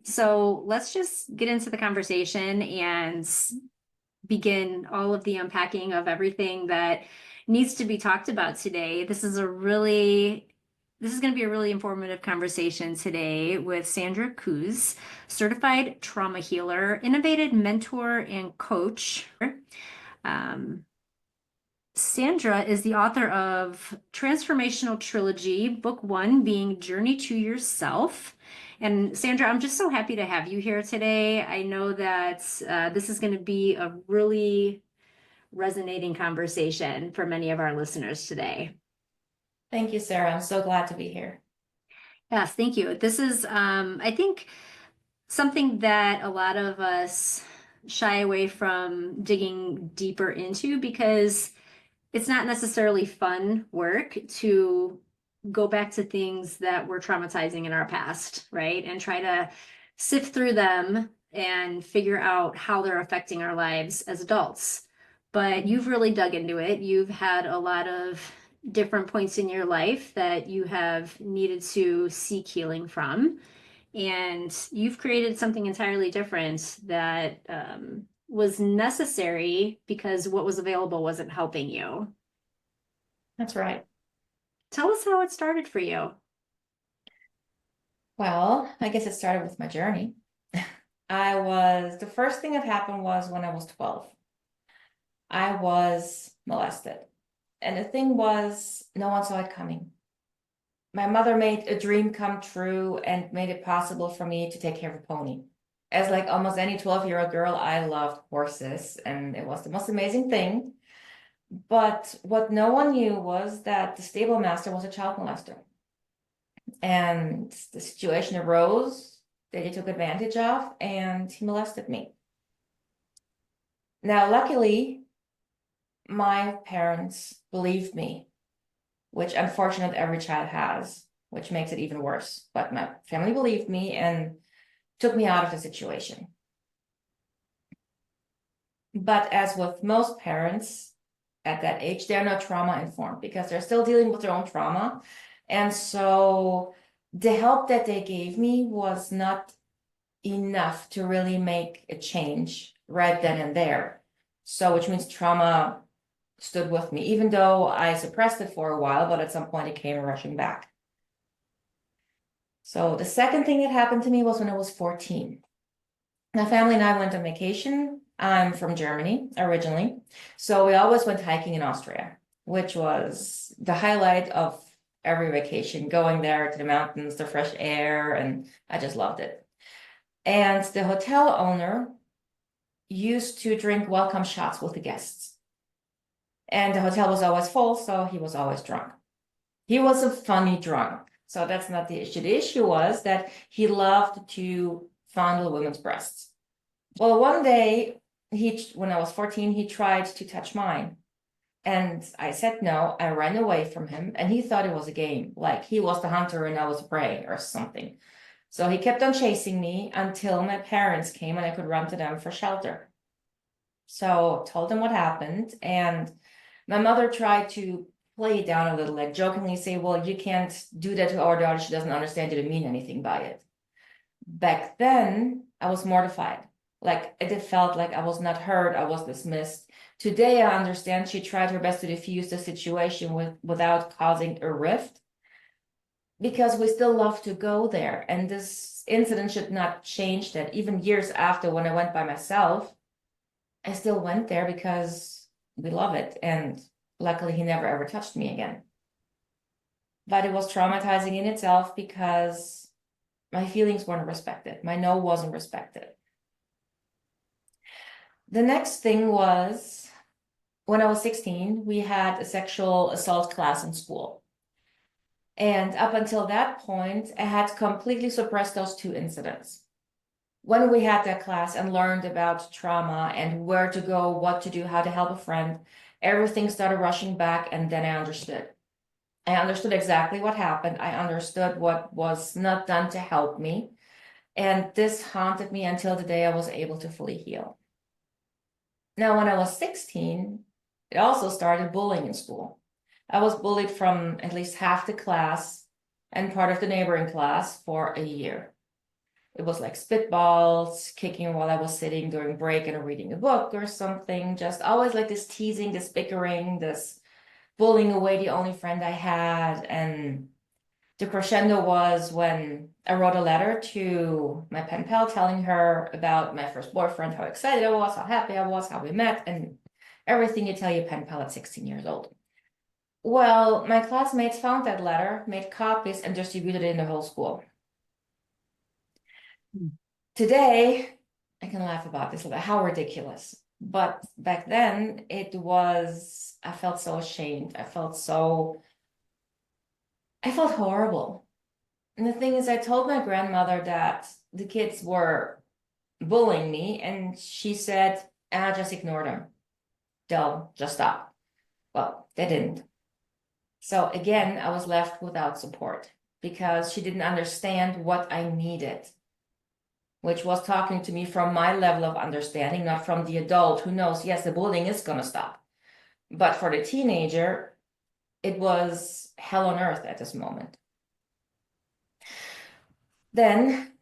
So let's just get into the conversation and begin all of the unpacking of everything that needs to be talked about today. This is going to be a really informative conversation today with Sandra Cooze, certified trauma healer, innovative mentor, and coach. Um, Sandra is the author of Transformational Trilogy, book one being Journey to Yourself. And Sandra, I'm just so happy to have you here today. I know that this is going to be a really resonating conversation for many of our listeners today. Thank you, Sarah. I'm so glad to be here. Yes, thank you. This is, I think, something that a lot of us shy away from digging deeper into because it's not necessarily fun work to go back to things that were traumatizing in our past, right? And try to sift through them and figure out how they're affecting our lives as adults. But you've really dug into it. You've had a lot of different points in your life that you have needed to seek healing from. And you've created something entirely different that was necessary because what was available wasn't helping you. That's right. Tell us how it started for you. Well, I guess it started with my journey. The first thing that happened was when I was 12. I was molested. And the thing was, no one saw it coming. My mother made a dream come true and made it possible for me to take care of a pony. As like almost any 12-year-old girl, I loved horses, and it was the most amazing thing. But what no one knew was that the stable master was a child molester. And the situation arose that he took advantage of, and he molested me. Now, luckily, my parents believed me, which unfortunately every child has, which makes it even worse. But my family believed me and took me out of the situation. But as with most parents at that age, they're not trauma informed because they're still dealing with their own trauma. And so the help that they gave me was not enough to really make a change right then and there. So, which means trauma stood with me, even though I suppressed it for a while, but at some point it came rushing back. So the second thing that happened to me was when I was 14. My family and I went on vacation. I'm from Germany originally. So we always went hiking in Austria, which was the highlight of every vacation, going there to the mountains, the fresh air, and I just loved it. And the hotel owner used to drink welcome shots with the guests. And the hotel was always full, so he was always drunk. He was a funny drunk. So that's not the issue. The issue was that he loved to fondle women's breasts. Well, one day, when I was 14, he tried to touch mine. And I said no. I ran away from him, and he thought it was a game, like he was the hunter and I was prey or something. So he kept on chasing me until my parents came and I could run to them for shelter. So told them what happened, and my mother tried to play it down a little, like jokingly say, well, you can't do that to our daughter. She doesn't understand you didn't mean anything by it. Back then, I was mortified. Like it felt like I was not heard, I was dismissed. Today, I understand she tried her best to diffuse the situation without causing a rift because we still love to go there. And this incident should not change that. Even years after, when I went by myself, I still went there because we love it. And luckily, he never ever touched me again. But it was traumatizing in itself because my feelings weren't respected. My no wasn't respected. The next thing was when I was 16, we had a sexual assault class in school. And up until that point, I had completely suppressed those two incidents. When we had that class and learned about trauma and where to go, what to do, how to help a friend, everything started rushing back, and then I understood. I understood exactly what happened. I understood what was not done to help me. And this haunted me until the day I was able to fully heal. Now, when I was 16, it also started bullying in school. I was bullied from at least half the class and part of the neighboring class for a year. It was like spitballs, kicking while I was sitting during break and reading a book or something. Just always like this teasing, this bickering, this bullying away the only friend I had. And the crescendo was when I wrote a letter to my pen pal telling her about my first boyfriend, how excited I was, how happy I was, how we met, and everything you tell your pen pal at 16 years old. Well, my classmates found that letter, made copies, and distributed it in the whole school. Today, I can laugh about this, like how ridiculous. But back then, I felt so ashamed. I felt horrible. And the thing is, I told my grandmother that the kids were bullying me, and she said, ah, just ignore them. They'll just stop. Well, they didn't. So again, I was left without support because she didn't understand what I needed, which was talking to me from my level of understanding, not from the adult who knows, yes, the bullying is going to stop. But for the teenager, it was hell on earth at this moment. Then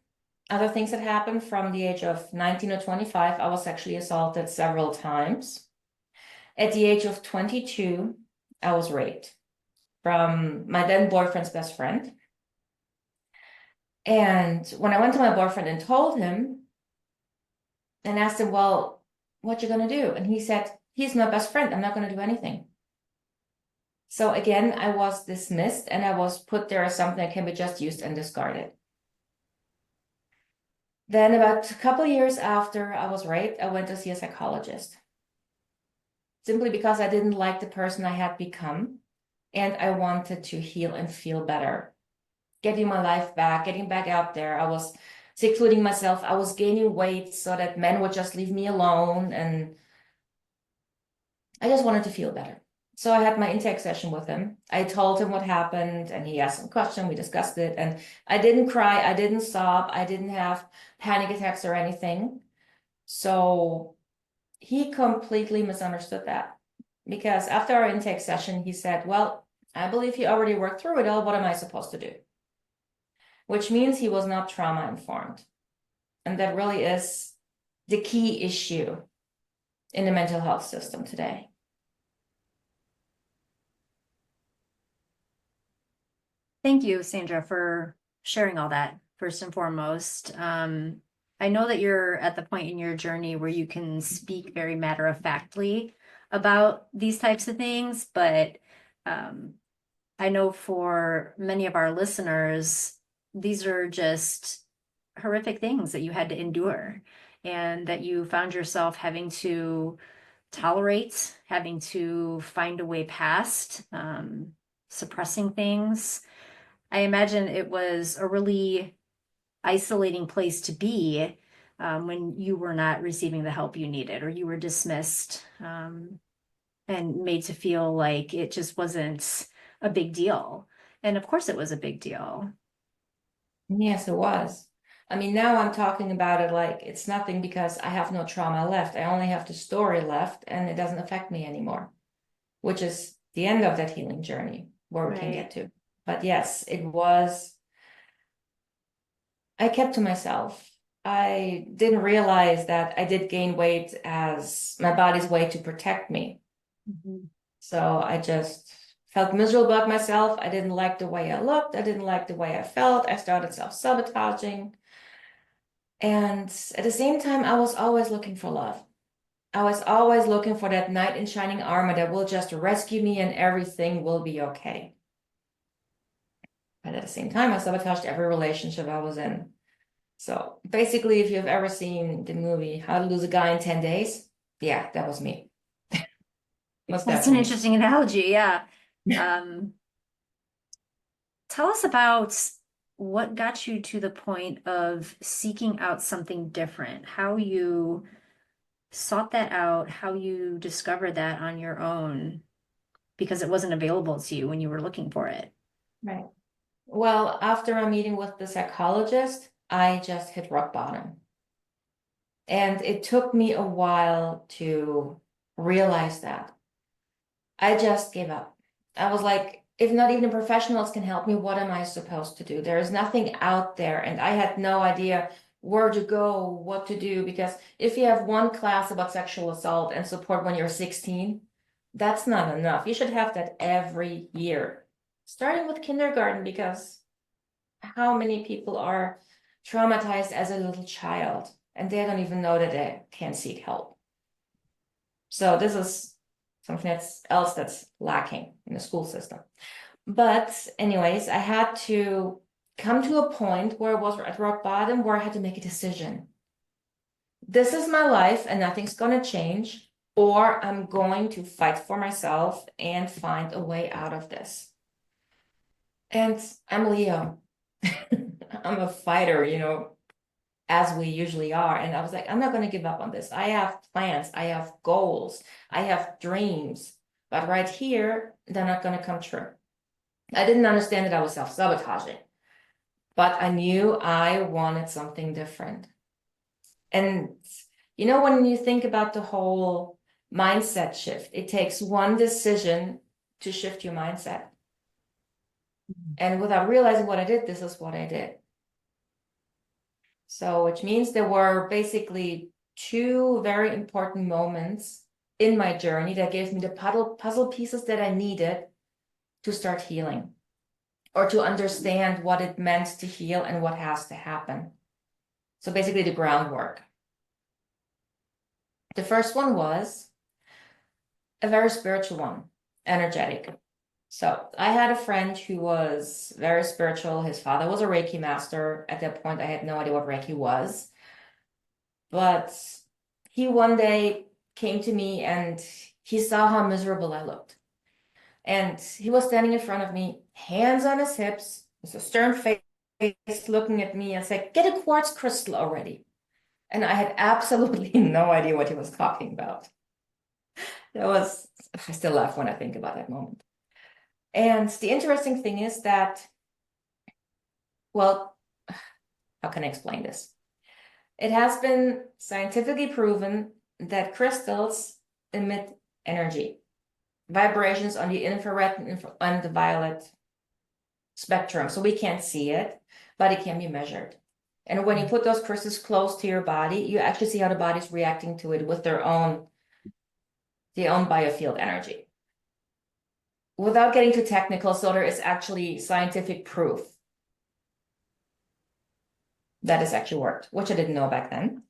other things that happened from the age of 19 or 25, I was sexually assaulted several times. At the age of 22, I was raped from my then boyfriend's best friend. And when I went to my boyfriend and told him and asked him, well, what you gonna do? And he said, he's my best friend. I'm not gonna do anything. So again, I was dismissed and I was put there as something that can be just used and discarded. Then about a couple of years after I was raped, I went to see a psychologist. Simply because I didn't like the person I had become and I wanted to heal and feel better. Getting my life back, getting back out there. I was secluding myself. I was gaining weight so that men would just leave me alone. And I just wanted to feel better. So I had my intake session with him. I told him what happened and he asked some question. We discussed it and I didn't cry. I didn't sob. I didn't have panic attacks or anything. So he completely misunderstood that because after our intake session, he said, well, I believe he already worked through it all. What am I supposed to do? Which means he was not trauma informed. And that really is the key issue in the mental health system today. Thank you, Sandra, for sharing all that, first and foremost. I know that you're at the point in your journey where you can speak very matter-of-factly about these types of things, but I know for many of our listeners, these are just horrific things that you had to endure and that you found yourself having to tolerate, having to find a way past, suppressing things. I imagine it was a really isolating place to be when you were not receiving the help you needed or you were dismissed and made to feel like it just wasn't a big deal. And of course, it was a big deal. Yes, it was. I mean, now I'm talking about it like it's nothing because I have no trauma left. I only have the story left and it doesn't affect me anymore, which is the end of that healing journey where we can get to. But yes, it was, I kept to myself. I didn't realize that I did gain weight as my body's way to protect me. Mhm. So I just felt miserable about myself. I didn't like the way I looked. I didn't like the way I felt. I started self-sabotaging. And at the same time, I was always looking for love. I was always looking for that knight in shining armor that will just rescue me and everything will be okay. But at the same time, I sabotaged every relationship I was in. So basically, if you've ever seen the movie How to Lose a Guy in 10 Days, yeah, that was me. Most That's an definitely. interesting analogy. Yeah. Um, Tell us about what got you to the point of seeking out something different, how you sought that out, how you discovered that on your own, because it wasn't available to you when you were looking for it. Right. Well, after a meeting with the psychologist, I just hit rock bottom. And it took me a while to realize that. I just gave up. I was like, if not even professionals can help me, what am I supposed to do? There is nothing out there. And I had no idea where to go, what to do. Because if you have one class about sexual assault and support when you're 16, that's not enough. You should have that every year, starting with kindergarten, because how many people are traumatized as a little child and they don't even know that they can seek help. So this is something else that's lacking in the school system. But anyways, I had to come to a point where I was at rock bottom, where I had to make a decision. This is my life and nothing's going to change, or I'm going to fight for myself and find a way out of this. And I'm Leo. I'm a fighter, as we usually are. And I was like, I'm not going to give up on this. I have plans, I have goals, I have dreams, but right here, they're not going to come true. I didn't understand that I was self-sabotaging, but I knew I wanted something different. And when you think about the whole mindset shift, it takes one decision to shift your mindset. And without realizing what I did, this is what I did. So, which means there were basically two very important moments in my journey that gave me the puzzle pieces that I needed to start healing, or to understand what it meant to heal and what has to happen. So basically the groundwork. The first one was a very spiritual one, energetic. So I had a friend who was very spiritual. His father was a Reiki master. At that point, I had no idea what Reiki was. But he one day came to me and he saw how miserable I looked. And he was standing in front of me, hands on his hips, with a stern face, looking at me and said, "Get a quartz crystal already." And I had absolutely no idea what he was talking about. I still laugh when I think about that moment. And the interesting thing is that, well, how can I explain this? It has been scientifically proven that crystals emit energy, vibrations on the infrared and the violet spectrum. So we can't see it, but it can be measured. And when you put those crystals close to your body, you actually see how the body's reacting to it with their own biofield energy. Without getting too technical, so there is actually scientific proof that this actually worked, which I didn't know back then.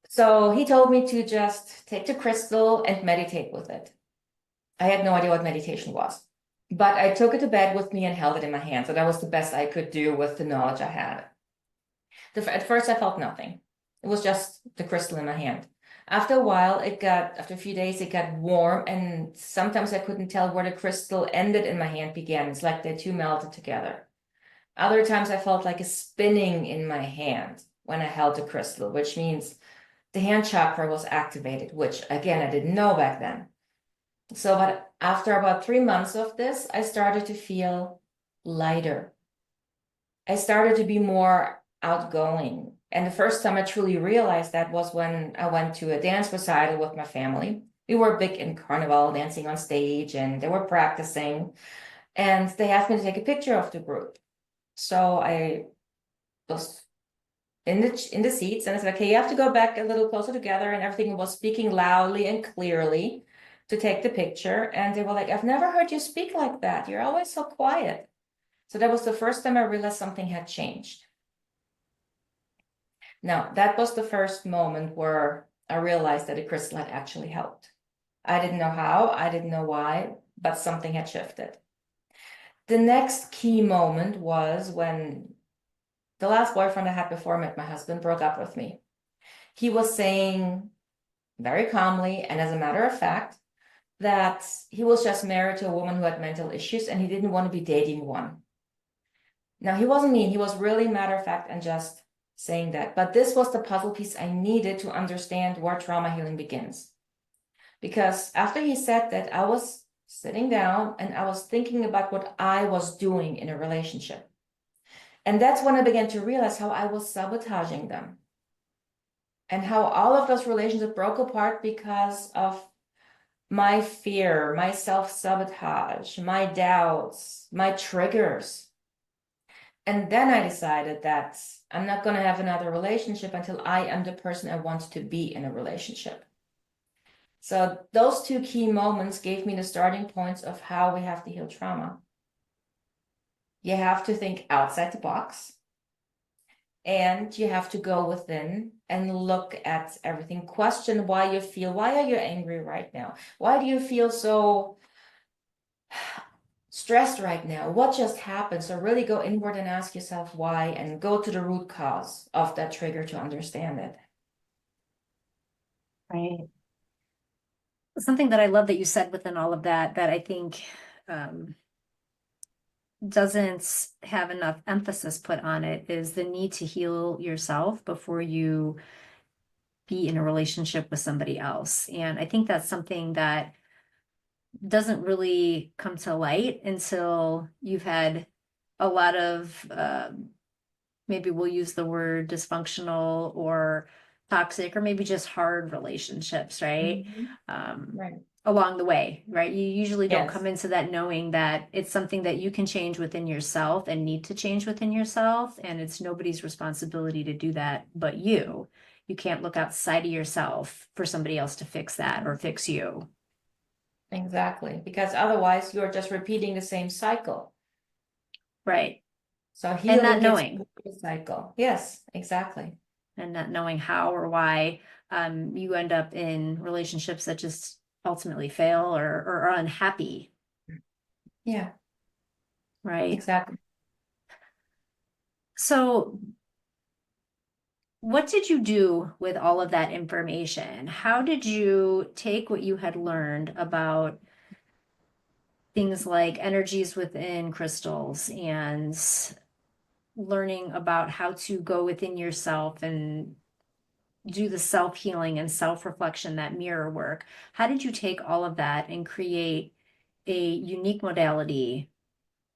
So he told me to just take the crystal and meditate with it. I had no idea what meditation was, but I took it to bed with me and held it in my hand. So that was the best I could do with the knowledge I had. At first, I felt nothing. It was just the crystal in my hand. After a while, after a few days, it got warm, and sometimes I couldn't tell where the crystal ended and my hand began. It's like they two melted together. Other times, I felt like a spinning in my hand when I held the crystal, which means the hand chakra was activated, which again, I didn't know back then. So, but after about 3 months of this, I started to feel lighter. I started to be more outgoing. And the first time I truly realized that was when I went to a dance recital with my family. We were big in Carnival, dancing on stage, and they were practicing. And they asked me to take a picture of the group. So I was in the seats, and I said, "Okay, you have to go back a little closer together," and everything was speaking loudly and clearly to take the picture. And they were like, "I've never heard you speak like that. You're always so quiet." So that was the first time I realized something had changed. Now, that was the first moment where I realized that the crystal had actually helped. I didn't know how, I didn't know why, but something had shifted. The next key moment was when the last boyfriend I had before I met my husband broke up with me. He was saying very calmly, and as a matter of fact, that he was just married to a woman who had mental issues and he didn't want to be dating one. Now, he wasn't mean. He was really matter of fact and just saying that. But this was the puzzle piece I needed to understand where trauma healing begins. Because after he said that, I was sitting down and I was thinking about what I was doing in a relationship. And that's when I began to realize how I was sabotaging them. And how all of those relationships broke apart because of my fear, my self-sabotage, my doubts, my triggers. And then I decided that I'm not going to have another relationship until I am the person I want to be in a relationship. So those two key moments gave me the starting points of how we have to heal trauma. You have to think outside the box, and you have to go within and look at everything. Question why you feel, why are you angry right now? Why do you feel so stressed right now? What just happened? So really go inward and ask yourself why, and go to the root cause of that trigger to understand it. Right. Something that I love that you said within all of that, that I think doesn't have enough emphasis put on it, is the need to heal yourself before you be in a relationship with somebody else. And I think that's something that doesn't really come to light until you've had a lot of maybe we'll use the word dysfunctional or toxic or maybe just hard relationships, right? Right. Along the way, right? You usually don't Yes. come into that knowing that it's something that you can change within yourself and need to change within yourself. And it's nobody's responsibility to do that but you. You can't look outside of yourself for somebody else to fix that or fix you. Exactly. Because otherwise you're just repeating the same cycle. Right. So And healing not gets knowing. the cycle. Yes, exactly. And not knowing how or why you end up in relationships that just ultimately fail or are unhappy, Yeah, right? exactly. So, what did you do with all of that information? How did you take what you had learned about things like energies within crystals and learning about how to go within yourself and do the self-healing and self-reflection, that mirror work? How did you take all of that and create a unique modality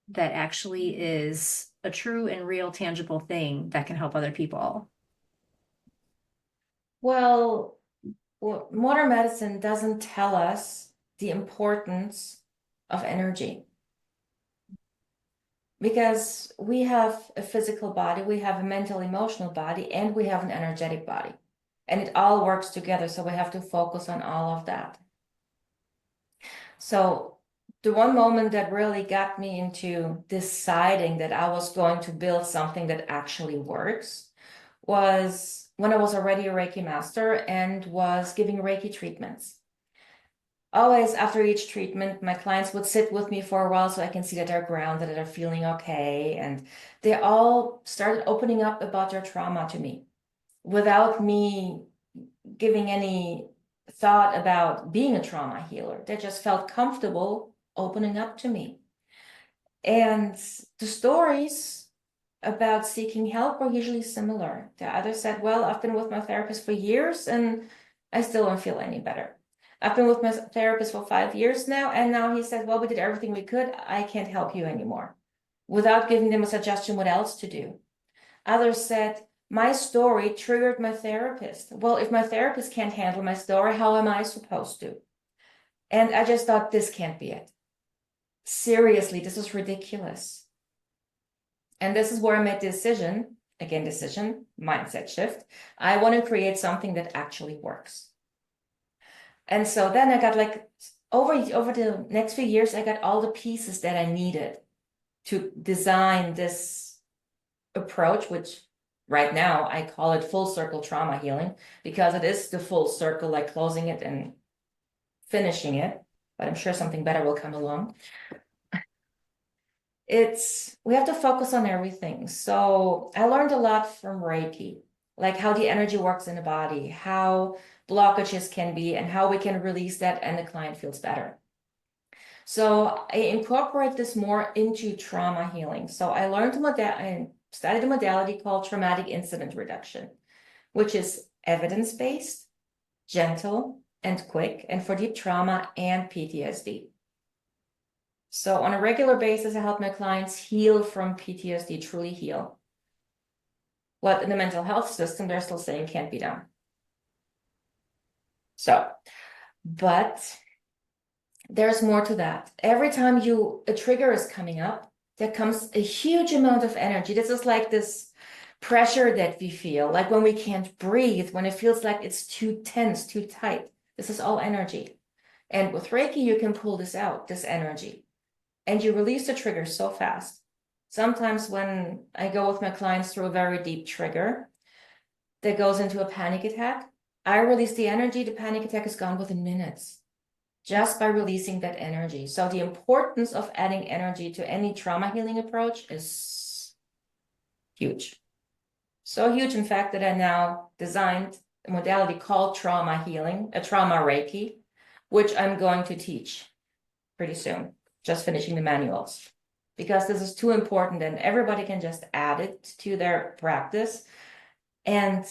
that actually is a true and real tangible thing that can help other people? Well, modern medicine doesn't tell us the importance of energy because we have a physical body, we have a mental, emotional body, and we have an energetic body. And it all works together. So we have to focus on all of that. So the one moment that really got me into deciding that I was going to build something that actually works was when I was already a Reiki master and was giving Reiki treatments. Always after each treatment, my clients would sit with me for a while so I can see that they're grounded, that they're feeling okay. And they all started opening up about their trauma to me without me giving any thought about being a trauma healer. They just felt comfortable opening up to me. And the stories about seeking help were usually similar. The other said, well, I've been with my therapist for years and I still don't feel any better. I've been with my therapist for 5 years now, and now he said, well, we did everything we could. I can't help you anymore, without giving them a suggestion what else to do. Others said, my story triggered my therapist. Well, if my therapist can't handle my story, how am I supposed to? And I just thought, this can't be it. Seriously, this is ridiculous. And this is where I made the decision, again, decision, mindset shift. I want to create something that actually works. And so then I got like, over the next few years, I got all the pieces that I needed to design this approach, which right now I call it full circle trauma healing, because it is the full circle, like closing it and finishing it, but I'm sure something better will come along. We have to focus on everything. So I learned a lot from Reiki, like how the energy works in the body, how blockages can be, and how we can release that and the client feels better. So I incorporate this more into trauma healing. So I studied a modality called traumatic incident reduction, which is evidence-based, gentle, and quick, and for deep trauma and PTSD. So on a regular basis, I help my clients heal from PTSD, truly heal. What in the mental health system, they're still saying can't be done. So, but there's more to that. Every time a trigger is coming up, there comes a huge amount of energy. This is like this pressure that we feel, like when we can't breathe, when it feels like it's too tense, too tight. This is all energy. And with Reiki, you can pull this out, this energy, and you release the trigger so fast. Sometimes when I go with my clients through a very deep trigger that goes into a panic attack, I release the energy, the panic attack is gone within minutes just by releasing that energy. So the importance of adding energy to any trauma healing approach is huge. So huge, in fact, that I now designed a modality called trauma healing, a trauma Reiki, which I'm going to teach pretty soon, just finishing the manuals. Because this is too important and everybody can just add it to their practice and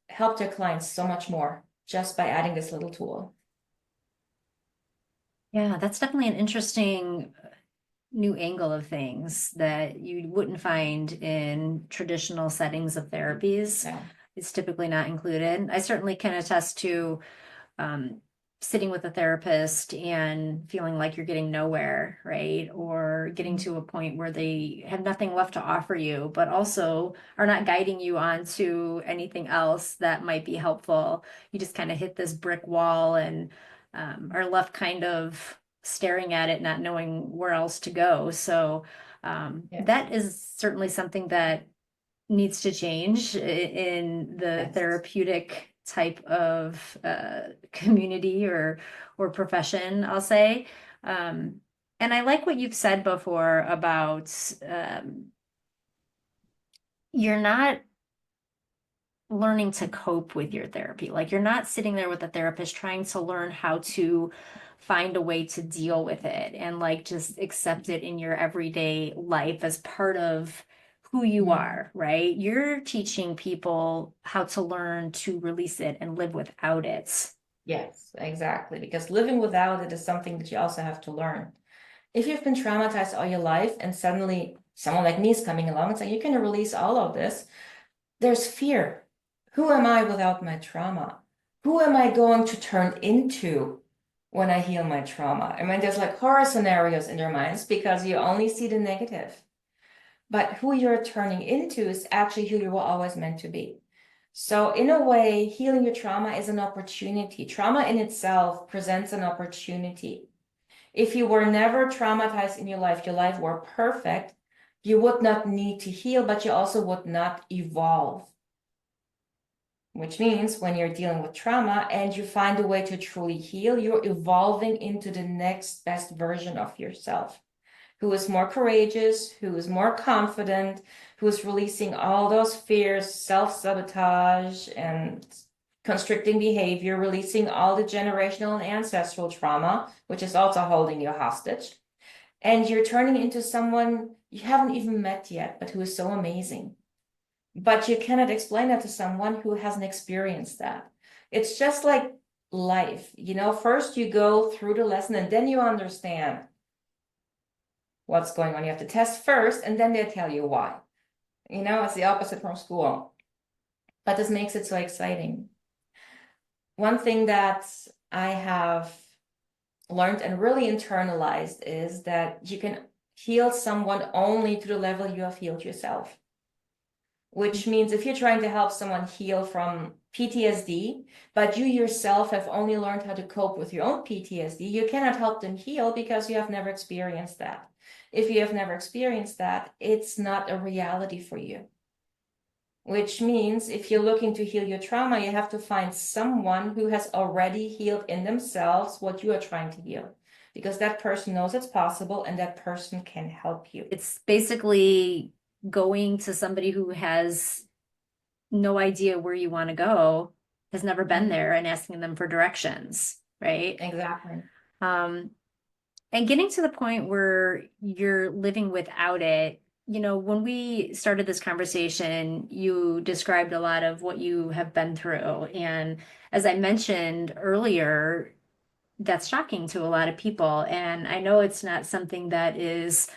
help their clients so much more just by adding this little tool. Yeah, that's definitely an interesting new angle of things that you wouldn't find in traditional settings of therapies. Yeah. It's typically not included. I certainly can attest to sitting with a therapist and feeling like you're getting nowhere, right? Or getting to a point where they have nothing left to offer you, but also are not guiding you on to anything else that might be helpful. You just kind of hit this brick wall and are left kind of staring at it, not knowing where else to go. So Yes. that is certainly something that needs to change in the Yes. therapeutic type of community or profession, I'll say. And I like what you've said before about you're not learning to cope with your therapy. Like you're not sitting there with a therapist trying to learn how to find a way to deal with it and like just accept it in your everyday life as part of who you Mhm. are, right? You're teaching people how to learn to release it and live without it. Yes, exactly. Because living without it is something that you also have to learn. If you've been traumatized all your life and suddenly someone like me is coming along and saying, you can release all of this, there's fear. Who am I without my trauma? Who am I going to turn into when I heal my trauma? I mean, there's like horror scenarios in your minds because you only see the negative. But who you're turning into is actually who you were always meant to be. So, in a way, healing your trauma is an opportunity. Trauma in itself presents an opportunity. If you were never traumatized in your life were perfect, you would not need to heal, but you also would not evolve. Which means when you're dealing with trauma and you find a way to truly heal, you're evolving into the next best version of yourself, who is more courageous, who is more confident, who is releasing all those fears, self-sabotage, and constricting behavior, releasing all the generational and ancestral trauma, which is also holding you hostage. And you're turning into someone you haven't even met yet, but who is so amazing. But you cannot explain that to someone who hasn't experienced that. It's just like life, first you go through the lesson and then you understand what's going on. You have to test first and then they tell you why. It's the opposite from school. But this makes it so exciting. One thing that I have learned and really internalized is that you can heal someone only to the level you have healed yourself. Which means if you're trying to help someone heal from PTSD, but you yourself have only learned how to cope with your own PTSD, you cannot help them heal because you have never experienced that. If you have never experienced that, it's not a reality for you. Which means if you're looking to heal your trauma, you have to find someone who has already healed in themselves what you are trying to heal. Because that person knows it's possible and that person can help you. It's basically going to somebody who has no idea where you want to go, has never been there, and asking them for directions, right? Exactly. Um, and getting to the point where you're living without it, when we started this conversation, you described a lot of what you have been through. And as I mentioned earlier, that's shocking to a lot of people. And I know it's not something that is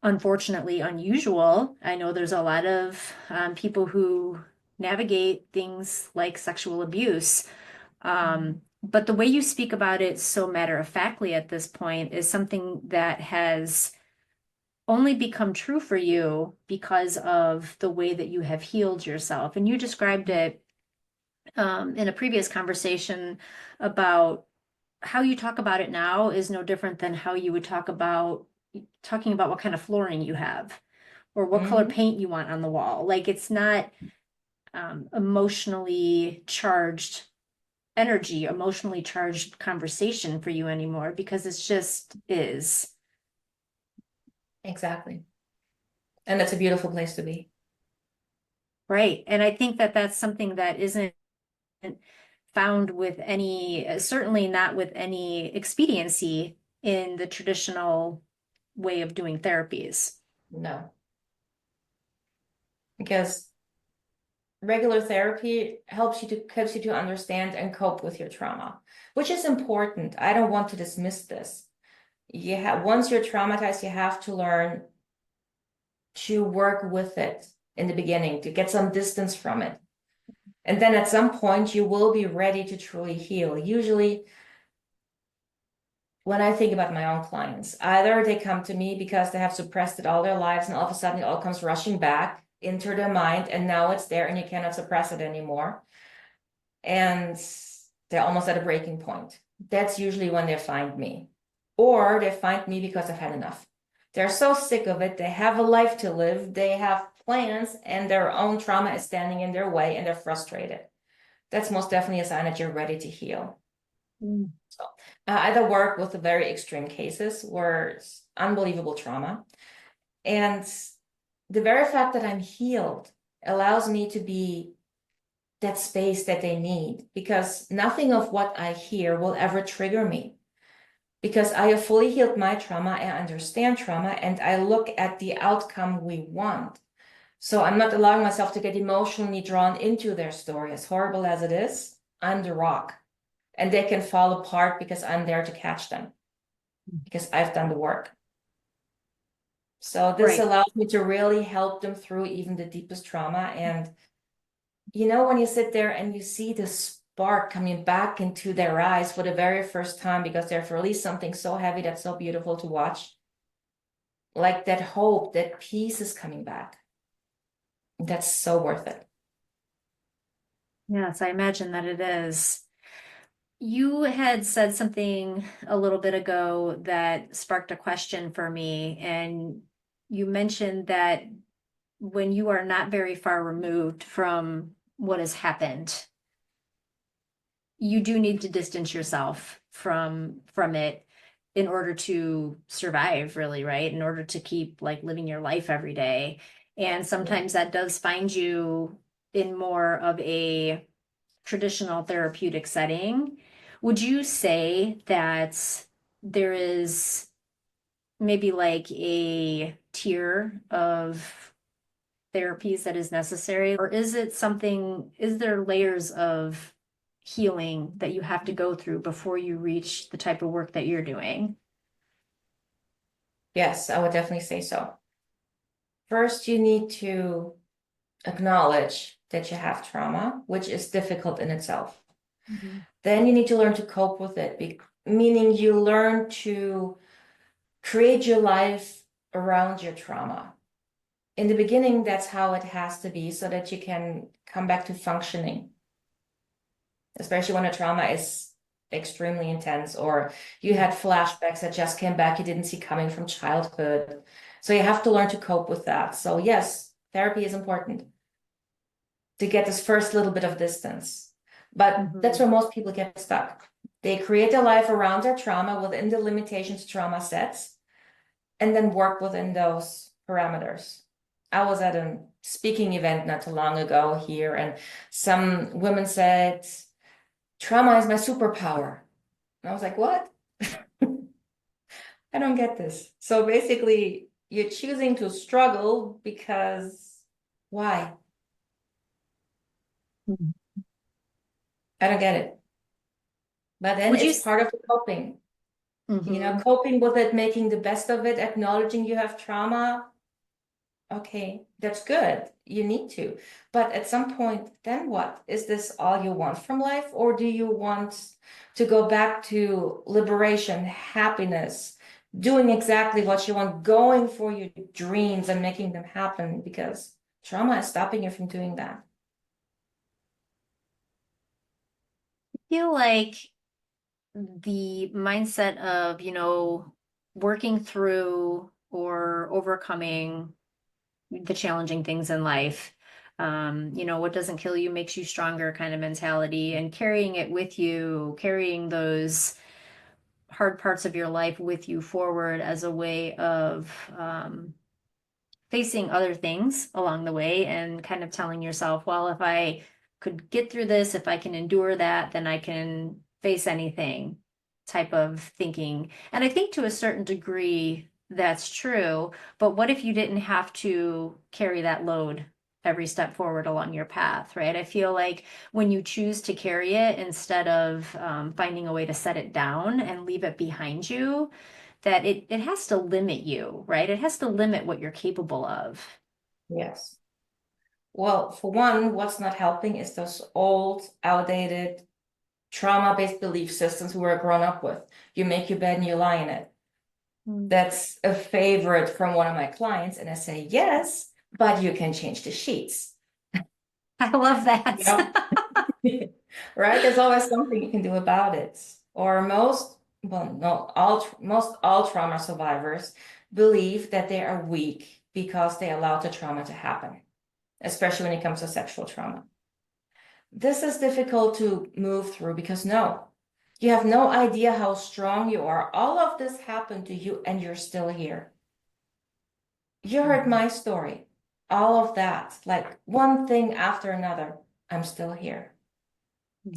unfortunately unusual. I know there's a lot of people who navigate things like sexual abuse. But the way you speak about it so matter of factly at this point is something that has only become true for you because of the way that you have healed yourself. And you described it in a previous conversation about how you talk about it now is no different than how you would talk about talking about what kind of flooring you have or what color Hmm. paint you want on the wall. Like it's not emotionally charged energy, emotionally charged conversation for you anymore because it's just is. Exactly. And that's a beautiful place to be. Right. And I think that that's something that isn't found with any, certainly not with any expediency in the traditional way of doing therapies. No, because regular therapy helps you to understand and cope with your trauma, which is important. I don't want to dismiss this. You have once you're traumatized, you have to learn to work with it in the beginning, to get some distance from it. And then at some point you will be ready to truly heal. Usually when I think about my own clients, either they come to me because they have suppressed it all their lives and all of a sudden it all comes rushing back into their mind and now it's there and you cannot suppress it anymore. And they're almost at a breaking point. That's usually when they find me. Or they find me because I've had enough. They're so sick of it. They have a life to live. They have plans and their own trauma is standing in their way and they're frustrated. That's most definitely a sign that you're ready to heal. Mm. So I either work with the very extreme cases where it's unbelievable trauma. And the very fact that I'm healed allows me to be that space that they need because nothing of what I hear will ever trigger me because I have fully healed my trauma. I understand trauma and I look at the outcome we want. So I'm not allowing myself to get emotionally drawn into their story, as horrible as it is. I'm the rock and they can fall apart because I'm there to catch them because I've done the work. So this Right. allows me to really help them through even the deepest trauma. And you know, when you sit there and you see the spark coming back into their eyes for the very first time because they've released something so heavy that's so beautiful to watch, like that hope, that peace is coming back. That's so worth it. Yes, I imagine that it is. You had said something a little bit ago that sparked a question for me, and you mentioned that when you are not very far removed from what has happened, you do need to distance yourself from it in order to survive, really, right? In order to keep like living your life every day. And Yeah. sometimes that does find you in more of a traditional therapeutic setting. Would you say that there is maybe like a tier of therapies that is necessary? Or is it something, is there layers of healing that you have to go through before you reach the type of work that you're doing? Yes, I would definitely say so. First, you need to acknowledge that you have trauma, which is difficult in itself. Mhm. Then you need to learn to cope with it, meaning you learn to create your life around your trauma. In the beginning, that's how it has to be so that you can come back to functioning, especially when a trauma is extremely intense or you had flashbacks that just came back you didn't see coming from childhood. So you have to learn to cope with that. So yes, therapy is important to get this first little bit of distance. But that's Mhm. where most people get stuck. They create their life around their trauma within the limitations trauma sets and then work within those parameters. I was at a speaking event not too long ago here, and some women said, trauma is my superpower. And I was like, what? I don't get this. So basically, you're choosing to struggle because why? Mhm. I don't get it. But then Would you? it's part of the coping. You know, Mhm. coping with it, making the best of it, acknowledging you have trauma. Okay, that's good. You need to. But at some point, then what? Is this all you want from life? Or do you want to go back to liberation, happiness, doing exactly what you want, going for your dreams and making them happen because trauma is stopping you from doing that. I feel like the mindset of, working through or overcoming the challenging things in life, what doesn't kill you makes you stronger kind of mentality, and carrying it with you, carrying those hard parts of your life with you forward as a way of facing other things along the way, and kind of telling yourself, well, if I could get through this, if I can endure that, then I can face anything type of thinking. And I think to a certain degree, that's true. But what if you didn't have to carry that load every step forward along your path, right? I feel like when you choose to carry it instead of finding a way to set it down and leave it behind you, that it has to limit you, right? It has to limit what you're capable of. Yes. Well, for one, what's not helping is those old, outdated, trauma-based belief systems we were grown up with. You make your bed and you lie in it. Mm. That's a favorite from one of my clients, and I say, yes, but you can change the sheets. I love You know, that. right? There's always something you can do about it. Or most, well, no, most all trauma survivors believe that they are weak because they allowed the trauma to happen, especially when it comes to sexual trauma. This is difficult to move through because no, you have no idea how strong you are. All of this happened to you and you're still here. You heard my story, all of that, like one thing after another. I'm still here.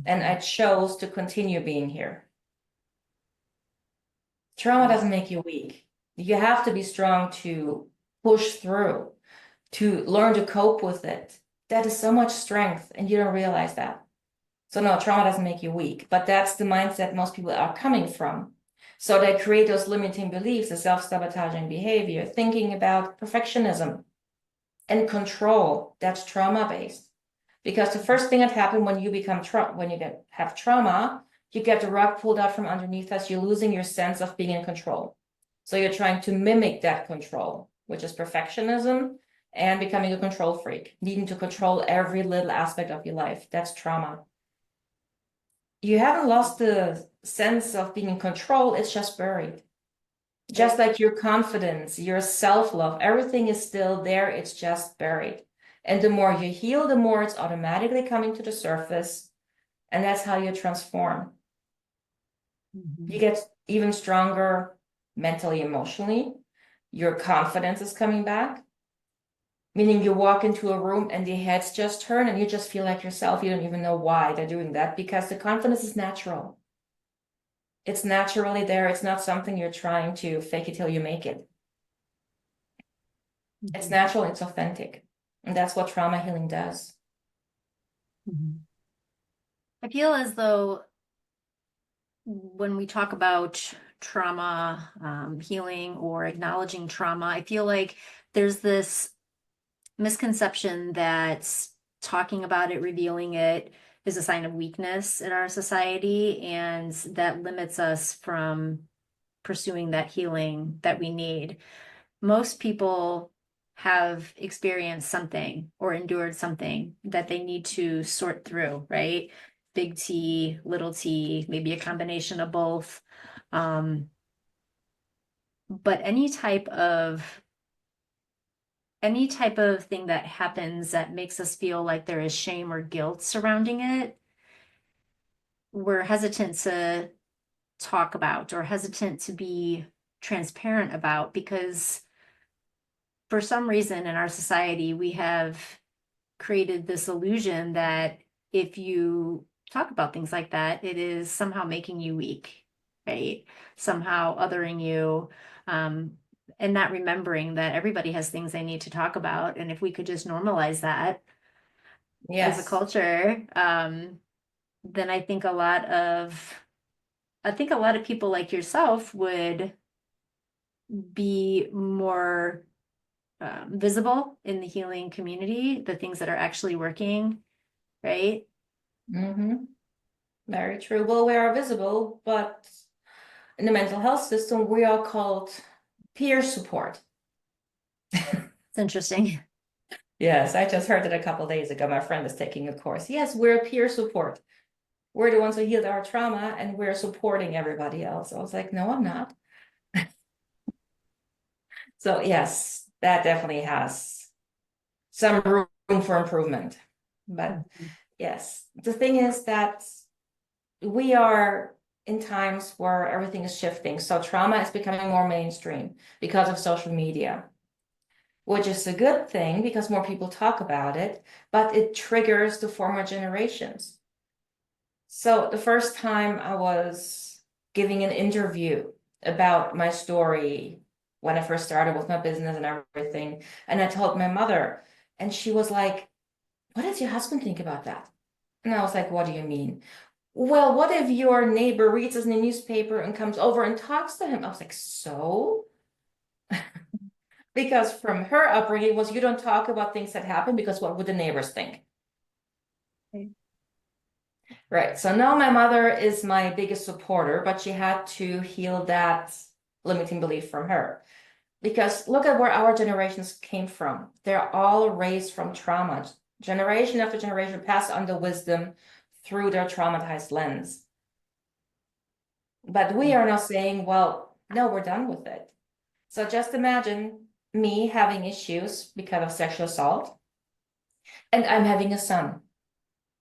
And I chose to continue being here. Trauma doesn't make you weak. You have to be strong to push through, to learn to cope with it. That is so much strength, and you don't realize that. So no, trauma doesn't make you weak, but that's the mindset most people are coming from. So they create those limiting beliefs, the self-sabotaging behavior, thinking about perfectionism and control. That's trauma-based. Because the first thing that happens when you have trauma, you get the rug pulled out from underneath us. You're losing your sense of being in control. So you're trying to mimic that control, which is perfectionism and becoming a control freak, needing to control every little aspect of your life. That's trauma. You haven't lost the sense of being in control, it's just buried. Just like your confidence, your self-love, everything is still there, it's just buried. And the more you heal, the more it's automatically coming to the surface. And that's how you transform. You get even stronger mentally, emotionally. Your confidence is coming back, meaning you walk into a room and the heads just turn and you just feel like yourself. You don't even know why they're doing that because the confidence is natural. It's naturally there. It's not something you're trying to fake it till you make it. It's natural, it's authentic. And that's what trauma healing does. I feel as though when we talk about trauma, healing, or acknowledging trauma, I feel like there's this misconception that talking about it, revealing it, is a sign of weakness in our society, and that limits us from pursuing that healing that we need. Most people have experienced something or endured something that they need to sort through, right? Big T, little t, maybe a combination of both. But any type of thing that happens that makes us feel like there is shame or guilt surrounding it, we're hesitant to talk about or hesitant to be transparent about, because for some reason in our society, we have created this illusion that if you talk about things like that, it is somehow making you weak, right? Somehow othering you, and not remembering that everybody has things they need to talk about. And if we could just normalize that as a Yes. culture, then I think a lot of people like yourself would be more visible in the healing community, the things that are actually working, right? Mm-hmm. Very true. Well, we are visible, but in the mental health system, we are called peer support. It's interesting. Yes, I just heard it a couple days ago. My friend is taking a course. Yes, we're peer support. We're the ones who healed our trauma and we're supporting everybody else. I was like, no, I'm not. So yes, that definitely has some room for improvement. But Mhm. yes, the thing is that we are in times where everything is shifting. So trauma is becoming more mainstream because of social media, which is a good thing because more people talk about it, but it triggers the former generations. So the first time I was giving an interview about my story when I first started with my business and everything, and I told my mother, and she was like, "What does your husband think about that?" And I was like, "What do you mean?" "Well, what if your neighbor reads this in the newspaper and comes over and talks to him?" I was like, "So?" Because from her upbringing was you don't talk about things that happen because what would the neighbors think? Okay. Right. So now my mother is my biggest supporter, but she had to heal that limiting belief from her. Because look at where our generations came from. They're all raised from trauma. Generation after generation passed on the wisdom through their traumatized lens. But we are now saying, well, no, we're done with it. So just imagine me having issues because of sexual assault, and I'm having a son.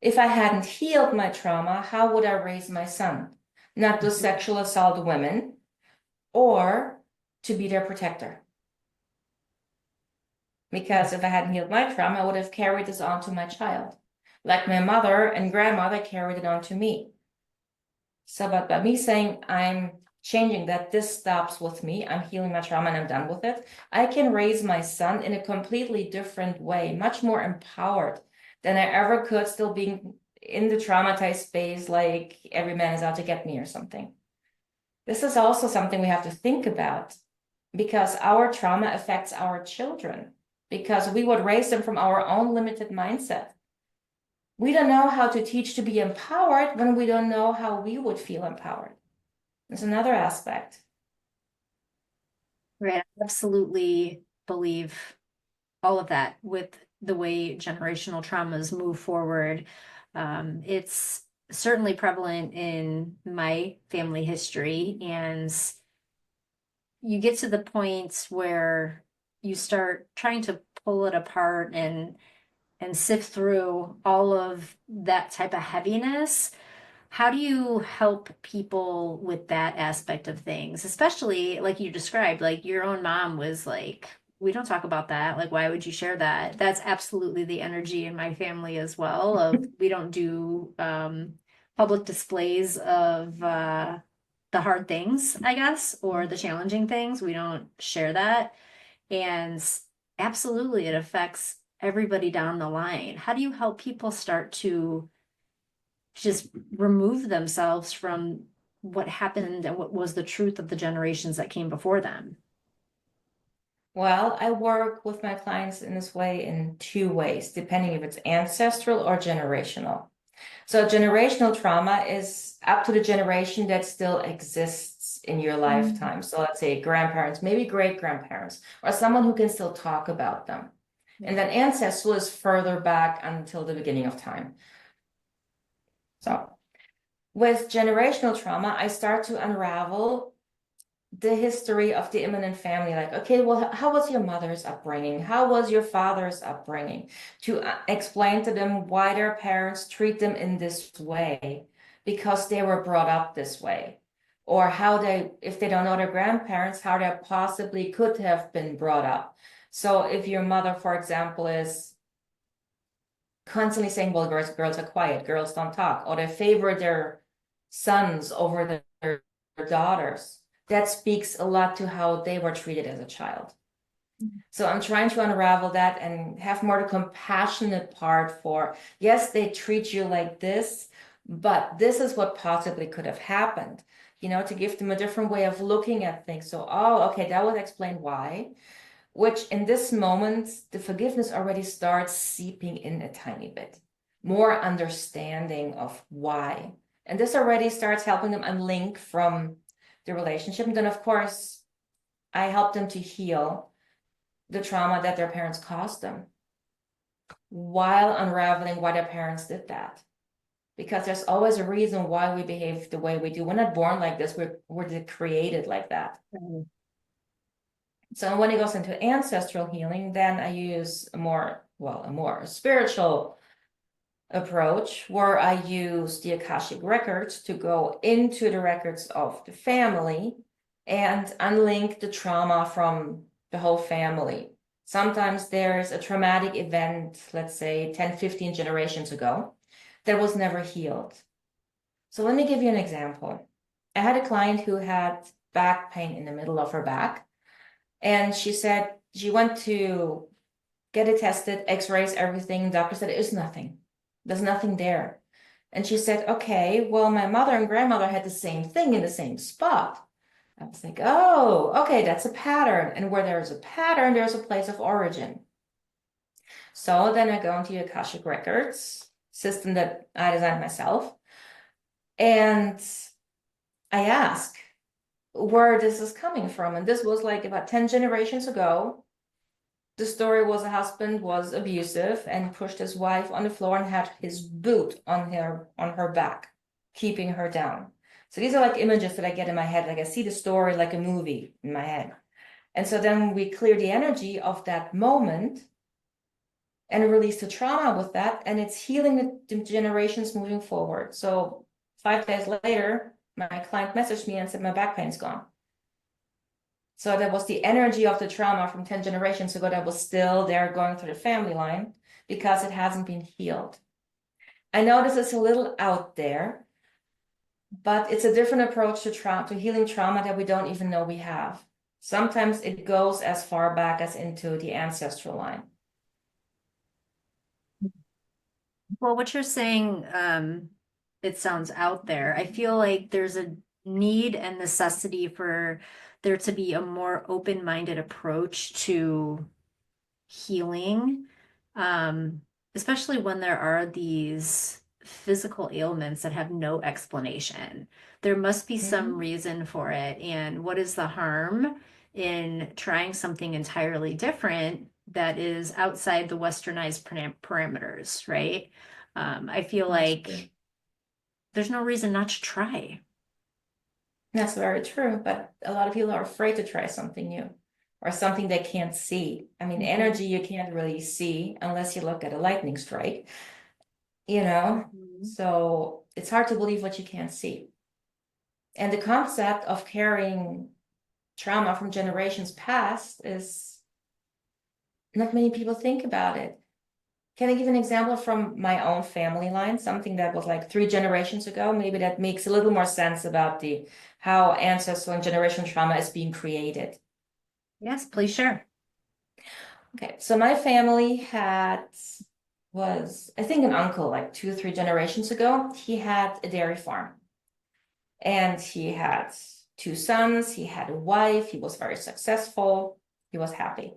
If I hadn't healed my trauma, how would I raise my son? Not to Mhm. sexual assault women or to be their protector. Because if I hadn't healed my trauma, I would have carried this on to my child. Like my mother and grandmother carried it on to me. So, but by me saying I'm changing that, this stops with me, I'm healing my trauma and I'm done with it, I can raise my son in a completely different way, much more empowered than I ever could, still being in the traumatized space, like every man is out to get me or something. This is also something we have to think about because our trauma affects our children, because we would raise them from our own limited mindset. We don't know how to teach to be empowered when we don't know how we would feel empowered. There's another aspect. Right. I absolutely believe all of that with the way generational traumas move forward. It's certainly prevalent in my family history, and you get to the point where you start trying to pull it apart and sift through all of that type of heaviness. How do you help people with that aspect of things? Especially like you described, like your own mom was like, we don't talk about that. Like, why would you share that? That's absolutely the energy in my family as well, of we don't do public displays of the hard things, I guess, or the challenging things. We don't share that. And absolutely it affects everybody down the line. How do you help people start to just remove themselves from what happened and what was the truth of the generations that came before them? Well, I work with my clients in this way in two ways, depending if it's ancestral or generational. So generational trauma is up to the generation that still exists in your Mm. lifetime. So let's say grandparents, maybe great grandparents, or someone who can still talk about them. Yeah. And then ancestral is further back until the beginning of time. So with generational trauma, I start to unravel the history of the imminent family. Like, okay, well, how was your mother's upbringing? How was your father's upbringing? To explain to them why their parents treat them in this way because they were brought up this way. Or how they, if they don't know their grandparents, how they possibly could have been brought up. So if your mother, for example, is constantly saying, well, girls are quiet, girls don't talk, or they favor their sons over their daughters. That speaks a lot to how they were treated as a child. So I'm trying to unravel that and have more the compassionate part for, yes, they treat you like this, but this is what possibly could have happened, to give them a different way of looking at things. So, oh, okay, that would explain why, which in this moment, the forgiveness already starts seeping in a tiny bit, more understanding of why. And this already starts helping them unlink from the relationship. And then, of course, I help them to heal the trauma that their parents caused them while unraveling why their parents did that. Because there's always a reason why we behave the way we do. We're not born like this, we're created like that. Mhm. So when it goes into ancestral healing, then I use a more spiritual approach where I use the Akashic records to go into the records of the family and unlink the trauma from the whole family. Sometimes there's a traumatic event, let's say 10, 15 generations ago, that was never healed. So let me give you an example. I had a client who had back pain in the middle of her back. And she said she went to get it tested, x-rays, everything. Doctor said, it's nothing. There's nothing there. And she said, okay, well, my mother and grandmother had the same thing in the same spot. I was like, oh, okay, that's a pattern. And where there's a pattern, there's a place of origin. So then I go into the Akashic Records system that I designed myself. And I ask where this is coming from. And this was like about 10 generations ago. The story was a husband was abusive and pushed his wife on the floor and had his boot on her back, keeping her down. So these are like images that I get in my head. Like I see the story like a movie in my head. And so then we clear the energy of that moment and release the trauma with that. And it's healing the generations moving forward. So 5 days later, my client messaged me and said, my back pain's gone. So that was the energy of the trauma from 10 generations ago that was still there going through the family line because it hasn't been healed. I know this is a little out there, but it's a different approach to healing trauma that we don't even know we have. Sometimes it goes as far back as into the ancestral line. Well, what you're saying, it sounds out there. I feel like there's a need and necessity for there to be a more open-minded approach to healing, um, especially when there are these physical ailments that have no explanation. There must be some reason for it. And what is the harm in trying something entirely different that is outside the westernized parameters, right? I feel like there's no reason not to try. That's very true, but a lot of people are afraid to try something new or something they can't see. I mean, energy you can't really see unless you look at a lightning strike, you know? Mhm. So it's hard to believe what you can't see. And the concept of carrying trauma from generations past is not many people think about it. Can I give an example from my own family line? Something that was like 3 generations ago. Maybe that makes a little more sense about the how ancestral and generational trauma is being created. Yes, please share. Okay, so my family was, I think, an uncle like 2 or 3 generations ago. He had a dairy farm and he had 2 sons. He had a wife. He was very successful. He was happy.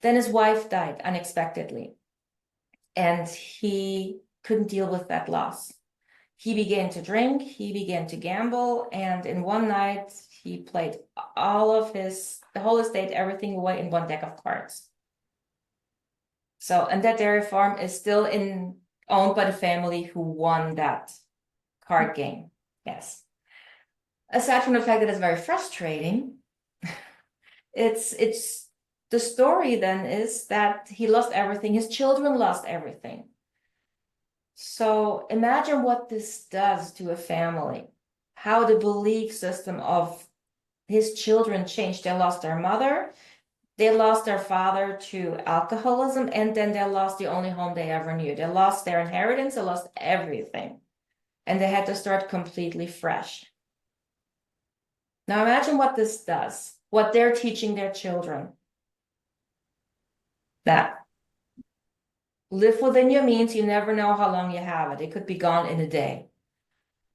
Then his wife died unexpectedly and he couldn't deal with that loss. He began to drink, he began to gamble, and in one night he played the whole estate, everything away in one deck of cards. So, and that dairy farm is still owned by the family who won that card game. Yes. Aside from the fact that it's very frustrating, it's the story then is that he lost everything. His children lost everything. So imagine what this does to a family, how the belief system of his children changed. They lost their mother, they lost their father to alcoholism, and then they lost the only home they ever knew. They lost their inheritance, they lost everything, and they had to start completely fresh. Now imagine what this does, what they're teaching their children. That live within your means, you never know how long you have it. It could be gone in a day.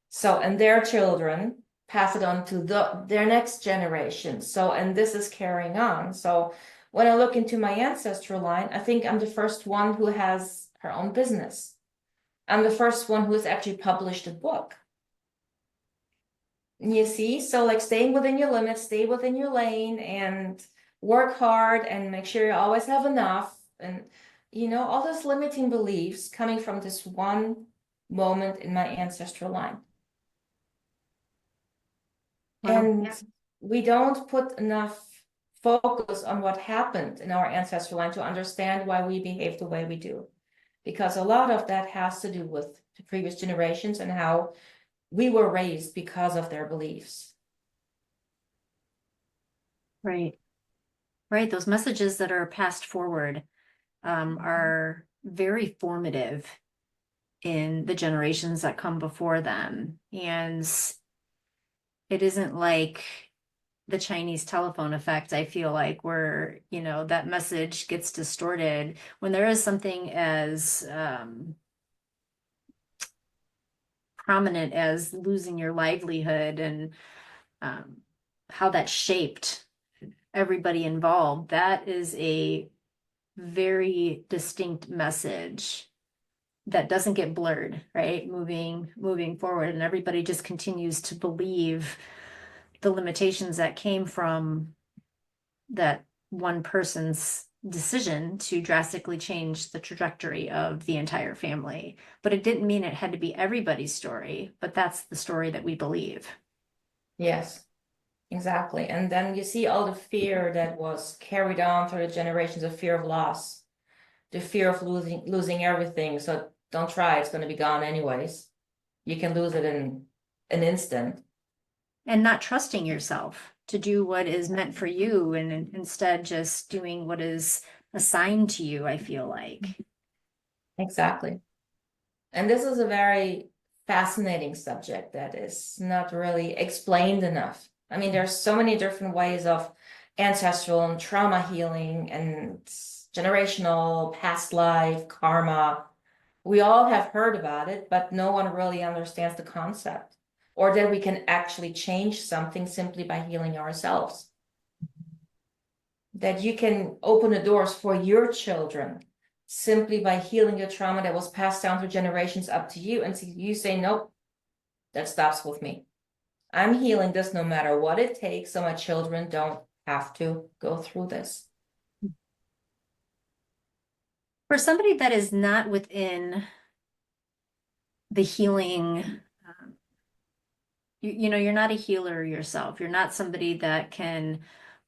So, and their children pass it on to their next generation. So, and this is carrying on. So when I look into my ancestral line, I think I'm the first one who has her own business. I'm the first one who has actually published a book. You see, so like staying within your limits, stay within your lane and work hard and make sure you always have enough. And, all those limiting beliefs coming from this one moment in my ancestral line. Wow. And we don't put enough focus on what happened in our ancestral line to understand why we behave the way we do. Because a lot of that has to do with the previous generations and how we were raised because of their beliefs. Right. Right. Those messages that are passed forward are very formative in the generations that come before them. And it isn't like the Chinese telephone effect, I feel like, where, that message gets distorted when there is something as prominent as losing your livelihood and um, how that shaped everybody involved. That is a very distinct message that doesn't get blurred, right? Moving forward, and everybody just continues to believe the limitations that came from that one person's decision to drastically change the trajectory of the entire family. But it didn't mean it had to be everybody's story, but that's the story that we believe. Yes, exactly. And then you see all the fear that was carried on through the generations of fear of loss, the fear of losing everything. So don't try, it's going to be gone anyways. You can lose it in an instant. And not trusting yourself to do what is meant for you and instead just doing what is assigned to you, I feel like. Exactly. And this is a very fascinating subject that is not really explained enough. I mean, there's so many different ways of ancestral and trauma healing and generational, past life, karma. We all have heard about it, but no one really understands the concept or that we can actually change something simply by healing ourselves. That you can open the doors for your children simply by healing your trauma that was passed down through generations up to you. And so you say, nope, that stops with me. I'm healing this no matter what it takes, so my children don't have to go through this. For somebody that is not within the healing, you're not a healer yourself. You're not somebody that can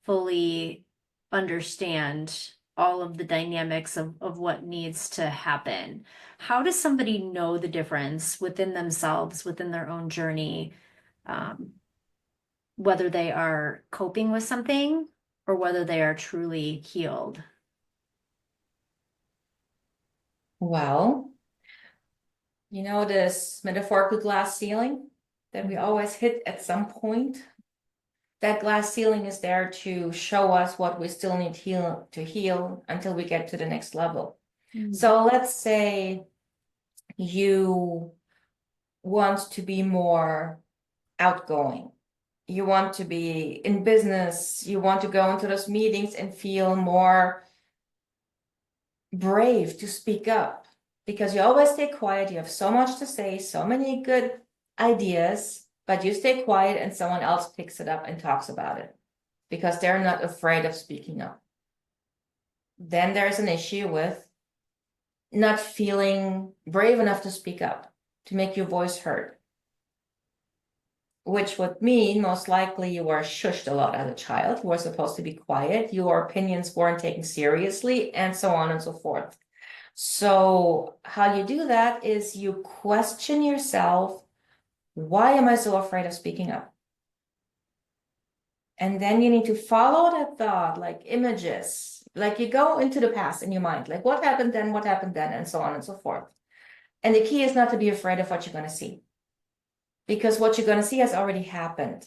fully understand all of the dynamics of what needs to happen. How does somebody know the difference within themselves, within their own journey, um, whether they are coping with something or whether they are truly healed? Well, this metaphorical glass ceiling that we always hit at some point? That glass ceiling is there to show us what we still need to heal until we get to the next level. Mm. So let's say you want to be more outgoing. You want to be in business. You want to go into those meetings and feel more brave to speak up because you always stay quiet. You have so much to say, so many good ideas, but you stay quiet and someone else picks it up and talks about it because they're not afraid of speaking up. Then there's an issue with not feeling brave enough to speak up, to make your voice heard. Which would mean most likely you were shushed a lot as a child. You were supposed to be quiet. Your opinions weren't taken seriously, and so on and so forth. So how you do that is you question yourself, why am I so afraid of speaking up? And then you need to follow that thought, like images, like you go into the past in your mind, like what happened then, and so on and so forth. And the key is not to be afraid of what you're going to see, because what you're going to see has already happened,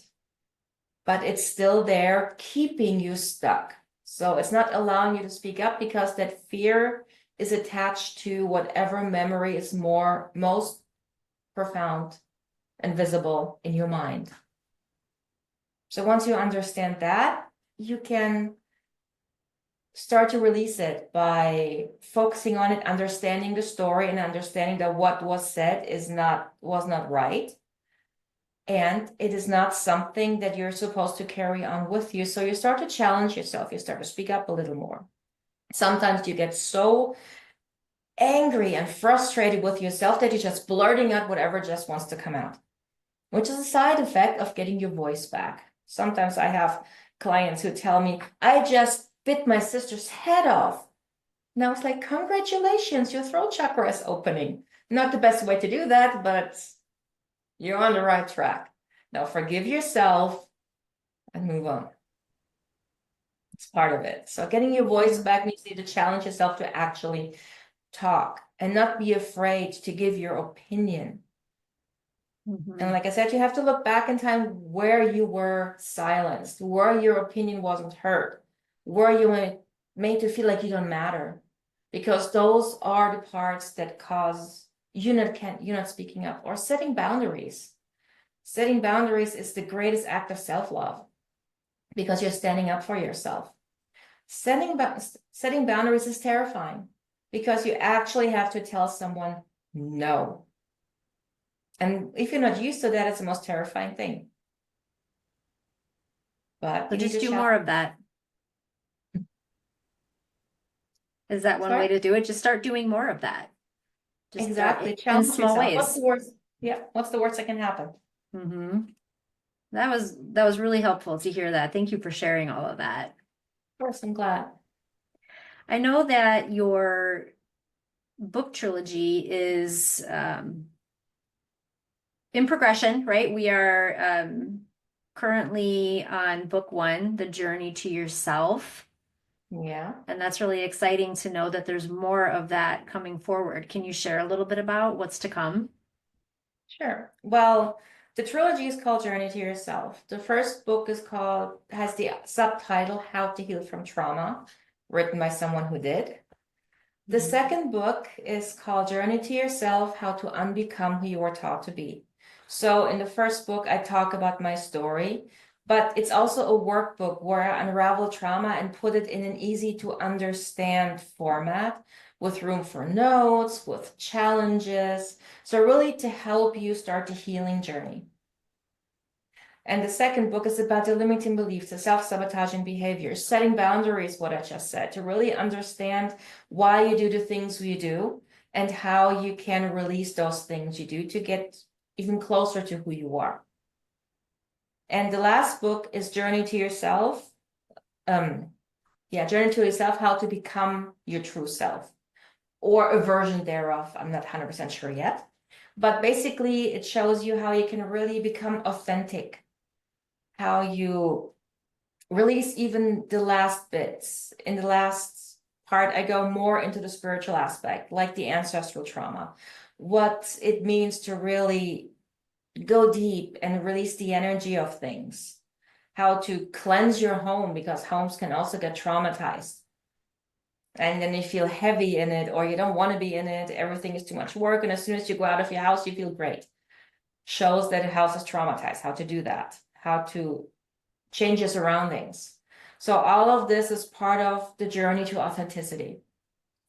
but it's still there keeping you stuck. So it's not allowing you to speak up because that fear is attached to whatever memory is most profound and visible in your mind. So once you understand that, you can start to release it by focusing on it, understanding the story and understanding that what was said was not right. And it is not something that you're supposed to carry on with you. So you start to challenge yourself. You start to speak up a little more. Sometimes you get so angry and frustrated with yourself that you're just blurting out whatever just wants to come out, which is a side effect of getting your voice back. Sometimes I have clients who tell me, I just bit my sister's head off. Now it's like, congratulations, your throat chakra is opening. Not the best way to do that, but you're on the right track. Now forgive yourself and move on. It's part of it. So getting your voice back means you need to challenge yourself to actually talk and not be afraid to give your opinion. And like I said, you have to look back in time where you were silenced, where your opinion wasn't heard, where you were made to feel like you don't matter. Because those are the parts that cause you're not speaking up or setting boundaries. Setting boundaries is the greatest act of self-love because you're standing up for yourself. Setting boundaries is terrifying because you actually have to tell someone no. And if you're not used to that, it's the most terrifying thing. But So you need just to do more of that. Is that one way Sorry? to do it? Just start doing more of that. Just Exactly. in Challenge small yourself. What's ways. the worst? Yeah. What's the worst that can happen? That was really helpful to hear that. Thank you for sharing all of that. Of course, I'm glad. I know that your book trilogy is in progression, right? We are currently on book one, The Journey to Yourself. Yeah. And that's really exciting to know that there's more of that coming forward. Can you share a little bit about what's to come? Sure. Well, the trilogy is called Journey to Yourself. The first book has the subtitle How to Heal from Trauma, written by someone who did. The second book is called Journey to Yourself, How to Unbecome Who You Were Taught to Be. So in the first book, I talk about my story, but it's also a workbook where I unravel trauma and put it in an easy to understand format with room for notes, with challenges. So really to help you start the healing journey. And the second book is about the limiting beliefs, the self-sabotaging behaviors, setting boundaries, what I just said, to really understand why you do the things you do and how you can release those things you do to get even closer to who you are. And the last book is Journey to Yourself. Journey to Yourself, How to Become Your True Self, or a version thereof. I'm not 100% sure yet. But basically, it shows you how you can really become authentic, how you release even the last bits. In the last part, I go more into the spiritual aspect, like the ancestral trauma, what it means to really go deep and release the energy of things, how to cleanse your home because homes can also get traumatized. And then you feel heavy in it, or you don't want to be in it. Everything is too much work. And as soon as you go out of your house, you feel great. Shows that a house is traumatized, how to do that, how to change your surroundings. So all of this is part of the journey to authenticity,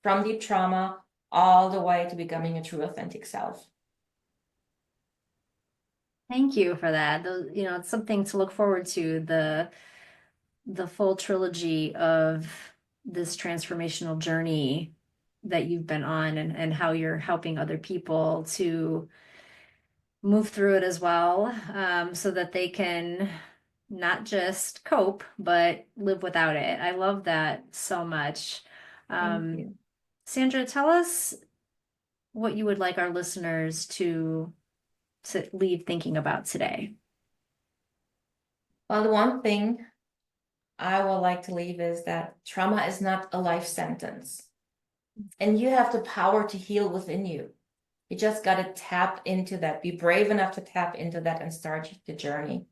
from deep trauma all the way to becoming a true authentic self. Thank you for that. Those, it's something to look forward to, the full trilogy of this transformational journey that you've been on and how you're helping other people to move through it as well, so that they can not just cope, but live without it. I love that so much. Thank you. Sandra, tell us what you would like our listeners to leave thinking about today. Well, the one thing I would like to leave is that trauma is not a life sentence. And you have the power to heal within you. You just got to tap into that. Be brave enough to tap into that and start the journey.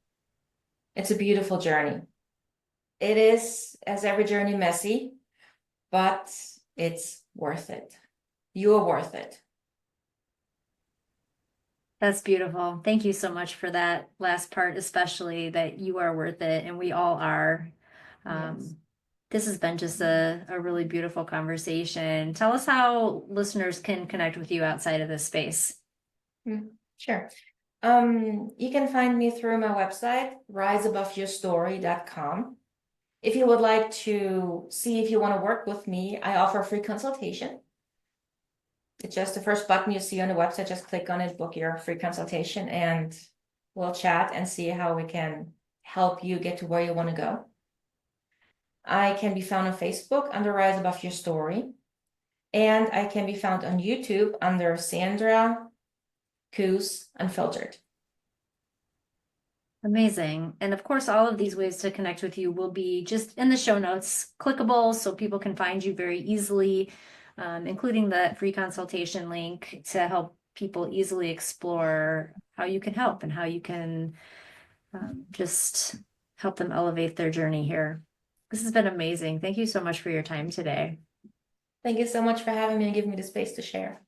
It's a beautiful journey. It is, as every journey, messy, but it's worth it. You're worth it. That's beautiful. Thank you so much for that last part, especially that you are worth it and we all are. Yes. This has been just a really beautiful conversation. Tell us how listeners can connect with you outside of this space. Sure. You can find me through my website, riseaboveyourstory.com. If you would like to see if you want to work with me, I offer a free consultation. It's just the first button you see on the website. Just click on it, book your free consultation, and we'll chat and see how we can help you get to where you want to go. I can be found on Facebook under Rise Above Your Story, and I can be found on YouTube under Sandra Cooze Unfiltered. Amazing. And of course, all of these ways to connect with you will be just in the show notes, clickable, so people can find you very easily, including the free consultation link to help people easily explore how you can help and how you can just help them elevate their journey here. This has been amazing. Thank you so much for your time today. Thank you so much for having me and giving me the space to share.